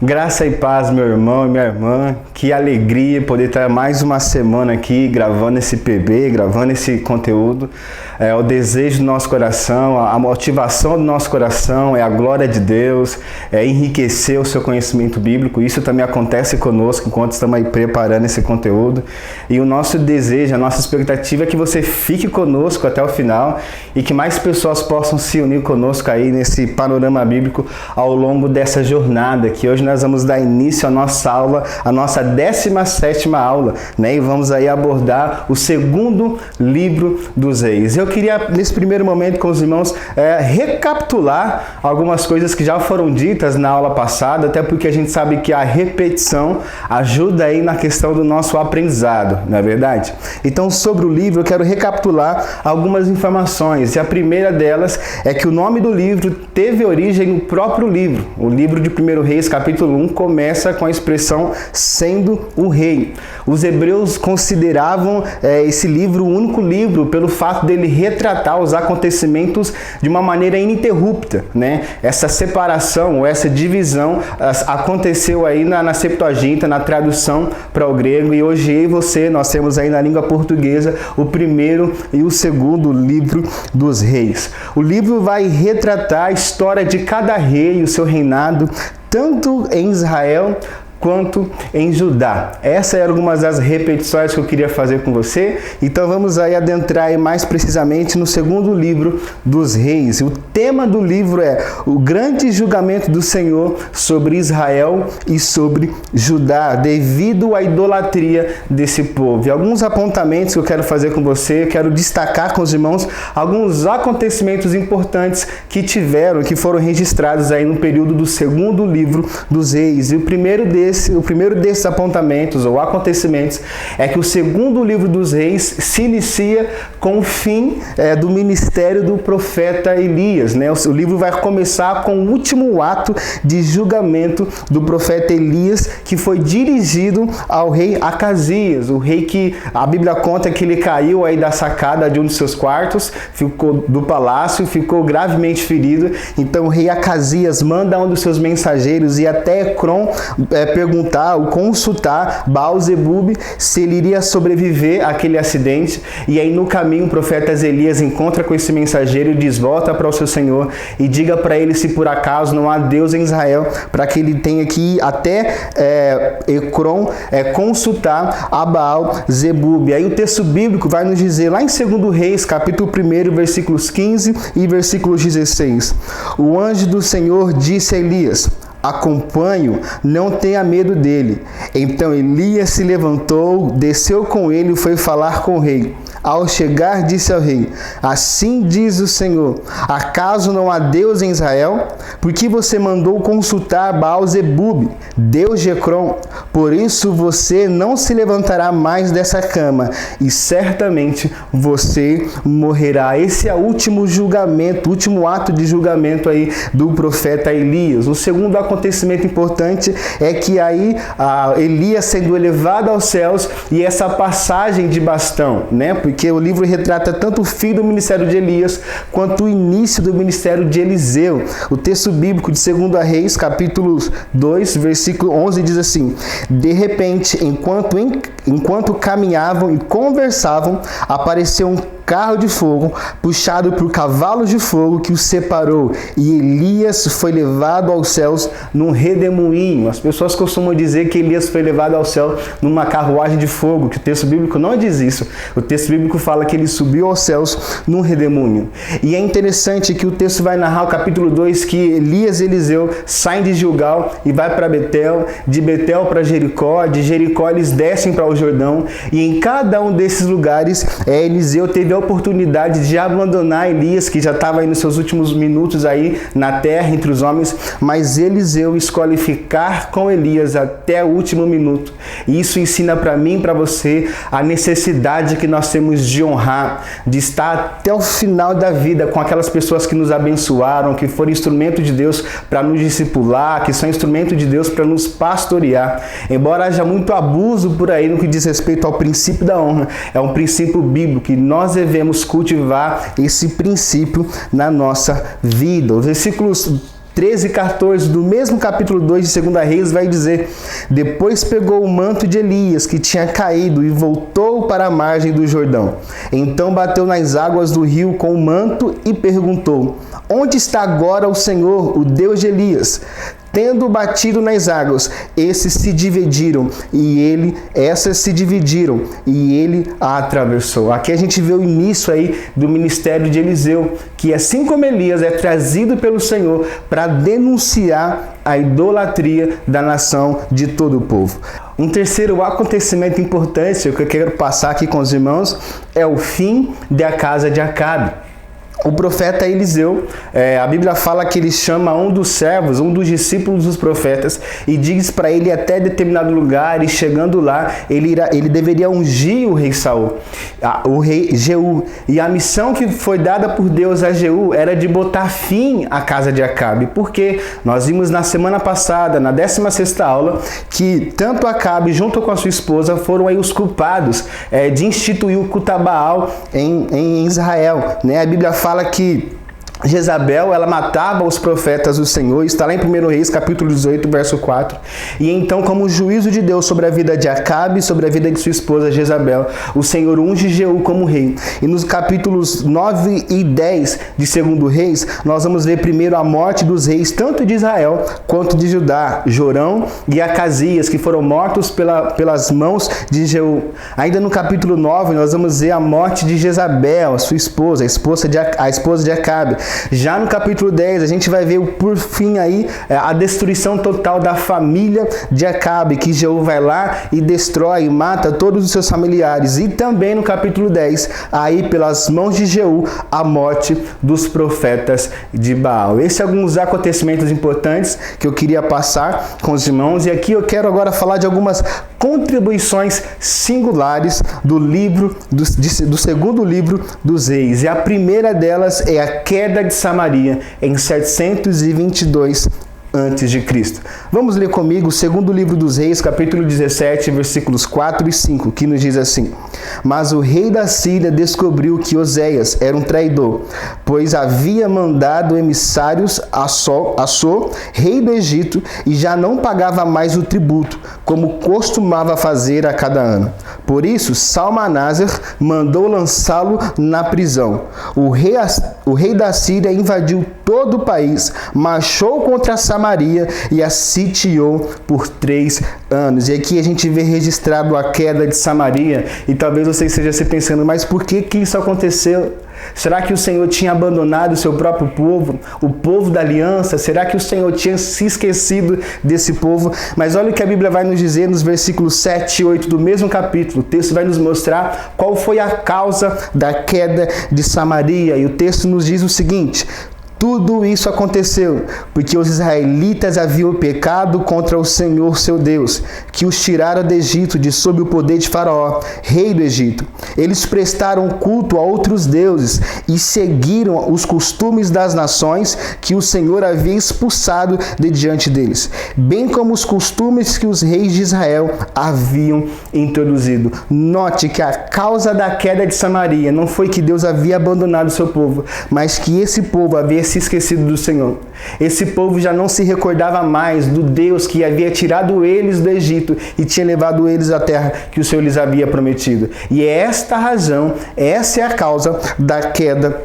Graça e paz, meu irmão e minha irmã. Que alegria poder estar mais uma semana aqui gravando esse PB, gravando esse conteúdo. É o desejo do nosso coração, a motivação do nosso coração é a glória de Deus, é enriquecer o seu conhecimento bíblico. Isso também acontece conosco enquanto estamos aí preparando esse conteúdo. E o nosso desejo, a nossa expectativa é que você fique conosco até o final e que mais pessoas possam se unir conosco aí nesse panorama bíblico ao longo dessa jornada, que hoje nós vamos dar início à nossa aula, a nossa 17ª aula, né? E vamos aí abordar o segundo livro dos Reis. Eu queria, nesse primeiro momento com os irmãos, recapitular algumas coisas que já foram ditas na aula passada, até porque a gente sabe que a repetição ajuda aí na questão do nosso aprendizado, não é verdade? Então, sobre o livro, eu quero recapitular algumas informações, e a primeira delas é que o nome do livro teve origem no próprio livro. O livro de 1 Reis, capítulo 1, começa com a expressão sendo o rei. Os hebreus consideravam esse livro o único livro pelo fato dele retratar os acontecimentos de uma maneira ininterrupta, né? Essa separação ou essa divisão aconteceu aí na Septuaginta, na tradução para o grego, e hoje eu e você, nós temos aí na língua portuguesa o primeiro e o segundo livro dos reis. O livro vai retratar a história de cada rei e o seu reinado, tanto em Israel quanto em Judá. Essas eram algumas das repetições que eu queria fazer com você. Então vamos aí adentrar aí mais precisamente no segundo livro dos reis. O tema do livro é o grande julgamento do Senhor sobre Israel e sobre Judá, devido à idolatria desse povo. E alguns apontamentos que eu quero fazer com você, eu quero destacar com os irmãos alguns acontecimentos importantes que foram registrados aí no período do segundo livro dos reis. E o primeiro desses apontamentos ou acontecimentos é que o segundo livro dos reis se inicia com o fim do ministério do profeta Elias, né? O livro vai começar com o último ato de julgamento do profeta Elias, que foi dirigido ao rei Acasias, o rei que a Bíblia conta que ele caiu aí da sacada de um dos seus quartos, ficou do palácio, ficou gravemente ferido. Então o rei Acasias manda um dos seus mensageiros ir até Ecrom consultar Baal-zebub se ele iria sobreviver àquele acidente. E aí no caminho o profeta Elias encontra com esse mensageiro e diz: volta para o seu senhor e diga para ele se por acaso não há Deus em Israel, para que ele tenha que ir até Ecrom consultar a Baal-zebub. Aí o texto bíblico vai nos dizer lá em 2 Reis, capítulo 1, versículos 15 e versículos 16: o anjo do Senhor disse a Elias: acompanho, não tenha medo dele. Então Elias se levantou, desceu com ele e foi falar com o rei. Ao chegar, disse ao rei: assim diz o Senhor, acaso não há Deus em Israel? Por que você mandou consultar Baal-zebub, Deus de Ecrom? Por isso você não se levantará mais dessa cama, e certamente você morrerá. Esse é o último julgamento, o último ato de julgamento aí do profeta Elias. O segundo acontecimento importante é que aí Elias sendo elevado aos céus e essa passagem de bastão, né? Porque o livro retrata tanto o fim do ministério de Elias quanto o início do ministério de Eliseu. O texto bíblico de 2 Reis, capítulo 2, versículo 11 diz assim: de repente, enquanto caminhavam e conversavam, apareceu um carro de fogo, puxado por cavalos de fogo, que os separou, e Elias foi levado aos céus num redemoinho. As pessoas costumam dizer que Elias foi levado ao céu numa carruagem de fogo, que o texto bíblico não diz isso. O texto bíblico fala que ele subiu aos céus num redemoinho. E é interessante que o texto vai narrar, o capítulo 2, que Elias e Eliseu saem de Gilgal e vai para Betel, de Betel para Jericó, de Jericó eles descem para o Jordão, e em cada um desses lugares Eliseu teve a oportunidade de abandonar Elias, que já estava aí nos seus últimos minutos aí na terra entre os homens, mas Eliseu escolhe ficar com Elias até o último minuto. E isso ensina para mim e para você a necessidade que nós temos de honrar, de estar até o final da vida com aquelas pessoas que nos abençoaram, que foram instrumento de Deus para nos discipular, que são instrumento de Deus para nos pastorear. Embora haja muito abuso por aí no que diz respeito ao princípio da honra, é um princípio bíblico que nós devemos cultivar esse princípio na nossa vida. Os versículos 13 e 14 do mesmo capítulo 2 de 2 Reis vai dizer: depois pegou o manto de Elias que tinha caído e voltou para a margem do Jordão. Então bateu nas águas do rio com o manto e perguntou: onde está agora o Senhor, o Deus de Elias? Tendo batido nas águas, essas se dividiram e ele a atravessou. Aqui a gente vê o início aí do ministério de Eliseu, que assim como Elias é trazido pelo Senhor para denunciar a idolatria da nação de todo o povo. Um terceiro acontecimento importante que eu quero passar aqui com os irmãos é o fim da casa de Acabe. O profeta Eliseu, a Bíblia fala que ele chama um dos servos, um dos discípulos dos profetas, e diz para ele ir até determinado lugar, e chegando lá, ele deveria ungir o rei Saul, o rei Jeú. E a missão que foi dada por Deus a Jeú era de botar fim à casa de Acabe, porque nós vimos na semana passada, na 16ª aula, que tanto Acabe junto com a sua esposa foram aí os culpados de instituir o culto a Baal em Israel, né? A Bíblia fala que Jezabel, ela matava os profetas do Senhor, está lá em 1 Reis, capítulo 18, verso 4. E então, como juízo de Deus sobre a vida de Acabe, sobre a vida de sua esposa Jezabel, o Senhor unge Jeú como rei. E nos capítulos 9 e 10 de 2 Reis, nós vamos ver primeiro a morte dos reis, tanto de Israel quanto de Judá, Jorão e Acasias, que foram mortos pelas mãos de Jeú. Ainda no capítulo 9, nós vamos ver a morte de Jezabel, sua esposa, a esposa de Acabe. Já no capítulo 10, a gente vai ver, por fim, aí, a destruição total da família de Acabe, que Jeú vai lá e destrói e mata todos os seus familiares. E também no capítulo 10, aí pelas mãos de Jeú, a morte dos profetas de Baal. Esses são alguns acontecimentos importantes que eu queria passar com os irmãos. E aqui eu quero agora falar de algumas contribuições singulares do segundo livro dos Reis. E a primeira delas é a queda de Samaria em 722 a.C. Vamos ler comigo o segundo livro dos Reis, capítulo 17, versículos 4 e 5, que nos diz assim: mas o rei da Síria descobriu que Oséias era um traidor, pois havia mandado emissários a So, rei do Egito, e já não pagava mais o tributo, como costumava fazer a cada ano. Por isso, Salmaneser mandou lançá-lo na prisão. O rei da Síria invadiu todo o país, marchou contra Samaria e a sitiou por 3 anos. E aqui a gente vê registrado a queda de Samaria, e talvez você esteja se pensando, mas por que isso aconteceu? Será que o Senhor tinha abandonado o seu próprio povo, o povo da aliança? Será que o Senhor tinha se esquecido desse povo? Mas olha o que a Bíblia vai nos dizer nos versículos 7 e 8 do mesmo capítulo. O texto vai nos mostrar qual foi a causa da queda de Samaria. E o texto nos diz o seguinte: tudo isso aconteceu porque os israelitas haviam pecado contra o Senhor seu Deus, que os tirara do Egito de sob o poder de Faraó, rei do Egito. Eles prestaram culto a outros deuses e seguiram os costumes das nações que o Senhor havia expulsado de diante deles, bem como os costumes que os reis de Israel haviam introduzido. Note que a causa da queda de Samaria não foi que Deus havia abandonado o seu povo, mas que esse povo havia se esquecido do Senhor. Esse povo já não se recordava mais do Deus que havia tirado eles do Egito e tinha levado eles à terra que o Senhor lhes havia prometido. E é esta razão, essa é a causa da queda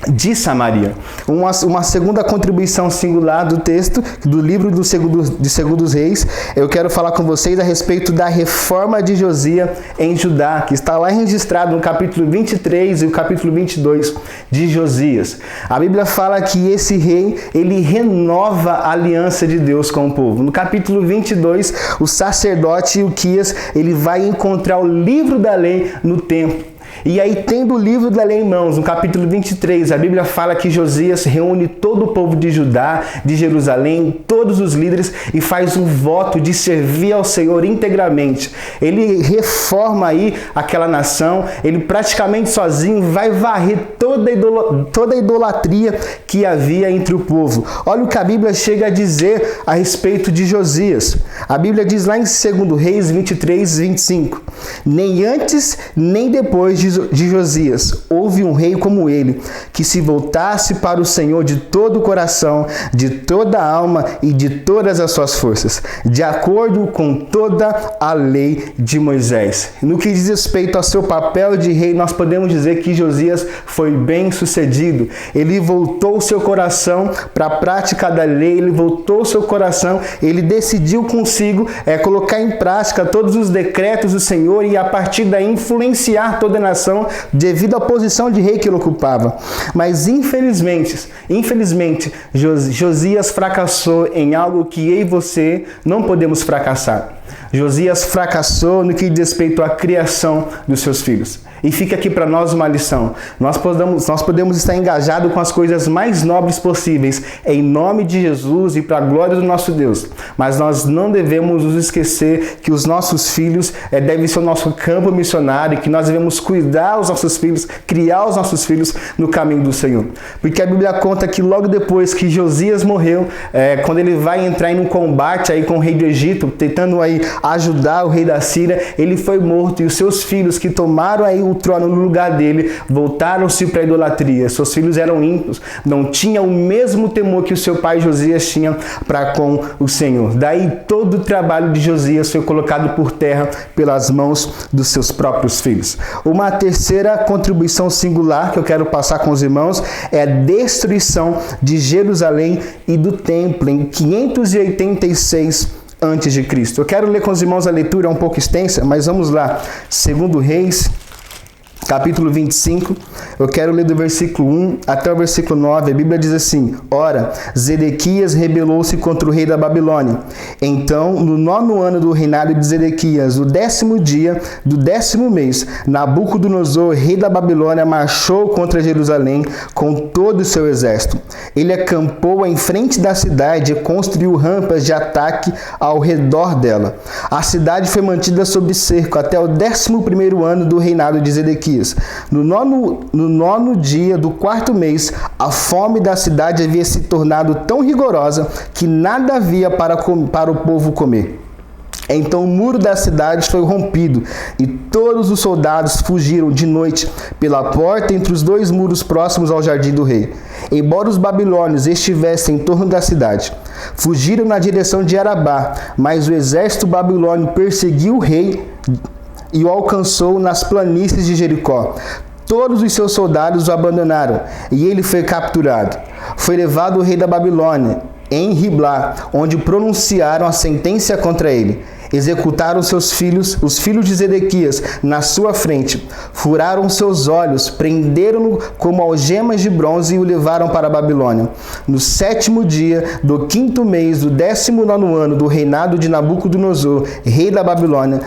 de Samaria. Uma segunda contribuição singular do texto, do livro de 2 Reis, eu quero falar com vocês a respeito da reforma de Josias em Judá, que está lá registrado no capítulo 23 e o capítulo 22 de Josias. A Bíblia fala que esse rei, ele renova a aliança de Deus com o povo. No capítulo 22, o sacerdote Ilquias, ele vai encontrar o livro da lei no templo. E aí, tendo o livro da lei em mãos, no capítulo 23, a Bíblia fala que Josias reúne todo o povo de Judá, de Jerusalém, todos os líderes, e faz um voto de servir ao Senhor integralmente. Ele reforma aí aquela nação, ele praticamente sozinho vai varrer toda a idolatria que havia entre o povo. Olha o que a Bíblia chega a dizer a respeito de Josias. A Bíblia diz lá em 2 Reis 23, 25: nem antes nem depois de de Josias, houve um rei como ele, que se voltasse para o Senhor de todo o coração, de toda a alma e de todas as suas forças, de acordo com toda a lei de Moisés. No que diz respeito ao seu papel de rei, nós podemos dizer que Josias foi bem sucedido. Ele voltou o seu coração para a prática da lei, ele voltou o seu coração, ele decidiu consigo colocar em prática todos os decretos do Senhor e a partir daí influenciar toda a nação devido à posição de rei que ele ocupava. Mas infelizmente, Josias fracassou em algo que eu e você não podemos fracassar. Josias fracassou no que diz respeito à criação dos seus filhos. E fica aqui para nós uma lição. Nós podemos estar engajados com as coisas mais nobres possíveis, em nome de Jesus e para a glória do nosso Deus. Mas nós não devemos nos esquecer que os nossos filhos devem ser o nosso campo missionário, que nós devemos cuidar os nossos filhos, criar os nossos filhos no caminho do Senhor. Porque a Bíblia conta que logo depois que Josias morreu, quando ele vai entrar em um combate aí com o rei do Egito, tentando aí ajudar o rei da Síria, ele foi morto e os seus filhos que tomaram aí o trono no lugar dele, voltaram-se para a idolatria. Seus filhos eram ímpios, não tinham o mesmo temor que o seu pai Josias tinha para com o Senhor. Daí todo o trabalho de Josias foi colocado por terra pelas mãos dos seus próprios filhos. Uma terceira contribuição singular que eu quero passar com os irmãos é a destruição de Jerusalém e do templo em 586 a.C. Eu quero ler com os irmãos a leitura, é um pouco extensa, mas vamos lá. 2 Reis, capítulo 25, eu quero ler do versículo 1 até o versículo 9. A Bíblia diz assim: Ora, Zedequias rebelou-se contra o rei da Babilônia. Então, no 9º ano do reinado de Zedequias, o 10º dia do 10º mês, Nabucodonosor, rei da Babilônia, marchou contra Jerusalém com todo o seu exército. Ele acampou em frente da cidade e construiu rampas de ataque ao redor dela. A cidade foi mantida sob cerco até o 11º ano do reinado de Zedequias. No nono dia do 4º mês, a fome da cidade havia se tornado tão rigorosa que nada havia para o povo comer. Então o muro da cidade foi rompido e todos os soldados fugiram de noite pela porta entre os dois muros próximos ao jardim do rei. Embora os babilônios estivessem em torno da cidade, fugiram na direção de Arabá, mas o exército babilônio perseguiu o rei e o alcançou nas planícies de Jericó. Todos os seus soldados o abandonaram e ele foi capturado. Foi levado o rei da Babilônia em Riblá, onde pronunciaram a sentença contra ele. Executaram seus filhos, os filhos de Zedequias, na sua frente. Furaram seus olhos, prenderam-no como algemas de bronze e o levaram para a Babilônia. No 7º dia do 5º mês do 19º ano do reinado de Nabucodonosor, rei da Babilônia,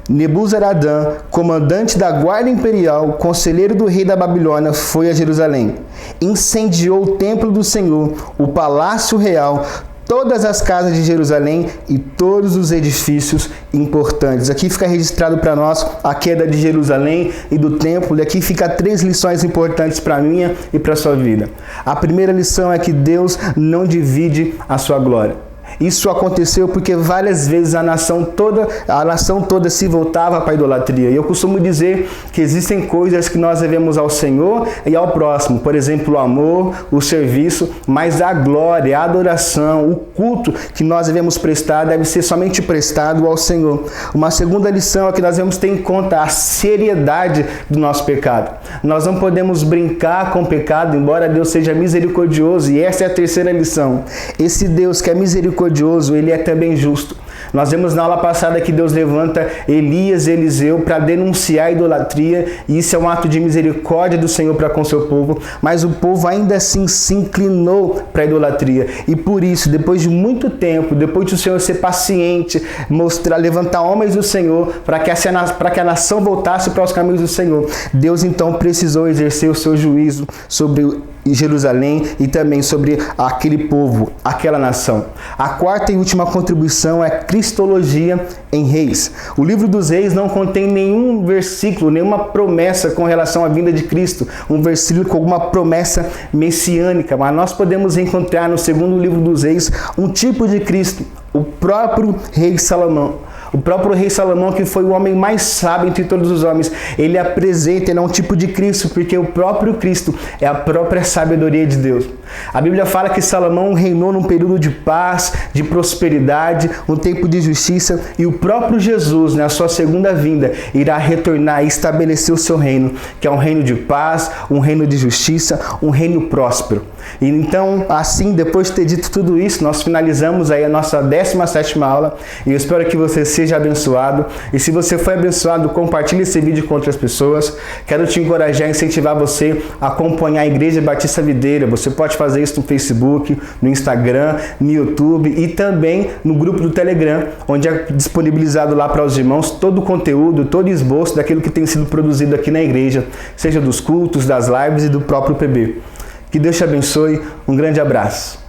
Nebuzaradã, comandante da guarda imperial, conselheiro do rei da Babilônia, foi a Jerusalém. Incendiou o templo do Senhor, o palácio real, todas as casas de Jerusalém e todos os edifícios importantes. Aqui fica registrado para nós a queda de Jerusalém e do templo. E aqui fica 3 lições importantes para a minha e para a sua vida. A primeira lição é que Deus não divide a sua glória. Isso aconteceu porque várias vezes a nação toda se voltava para a idolatria. E eu costumo dizer que existem coisas que nós devemos ao Senhor e ao próximo. Por exemplo, o amor, o serviço, mas a glória, a adoração, o culto que nós devemos prestar deve ser somente prestado ao Senhor. Uma segunda lição é que nós devemos ter em conta a seriedade do nosso pecado. Nós não podemos brincar com o pecado, embora Deus seja misericordioso. E essa é a terceira lição. Esse Deus que é misericordioso, ele é também justo. Nós vemos na aula passada que Deus levanta Elias e Eliseu para denunciar a idolatria, e isso é um ato de misericórdia do Senhor para com o seu povo, mas o povo ainda assim se inclinou para a idolatria, e por isso, depois de muito tempo, depois de o Senhor ser paciente, levantar homens do Senhor para que a nação voltasse para os caminhos do Senhor, Deus então precisou exercer o seu juízo sobre Jerusalém e também sobre aquele povo, aquela nação. A quarta e última contribuição é cristologia em Reis. O livro dos Reis não contém nenhum versículo, nenhuma promessa com relação à vinda de Cristo, um versículo com alguma promessa messiânica, mas nós podemos encontrar no segundo livro dos Reis um tipo de Cristo, o próprio rei Salomão. O próprio rei Salomão, que foi o homem mais sábio entre todos os homens, ele apresenta, ele é um tipo de Cristo, porque o próprio Cristo é a própria sabedoria de Deus. A Bíblia fala que Salomão reinou num período de paz, de prosperidade, um tempo de justiça, e o próprio Jesus, na sua segunda vinda, irá retornar e estabelecer o seu reino, que é um reino de paz, um reino de justiça, um reino próspero. E então, assim, depois de ter dito tudo isso, nós finalizamos aí a nossa 17ª aula, e eu espero que você seja abençoado. E se você foi abençoado, compartilhe esse vídeo com outras pessoas. Quero te encorajar, incentivar você a acompanhar a Igreja Batista Videira. Você pode fazer isso no Facebook, no Instagram, no YouTube e também no grupo do Telegram, onde é disponibilizado lá para os irmãos todo o conteúdo, todo o esboço daquilo que tem sido produzido aqui na igreja, seja dos cultos, das lives e do próprio PB. Que Deus te abençoe. Um grande abraço.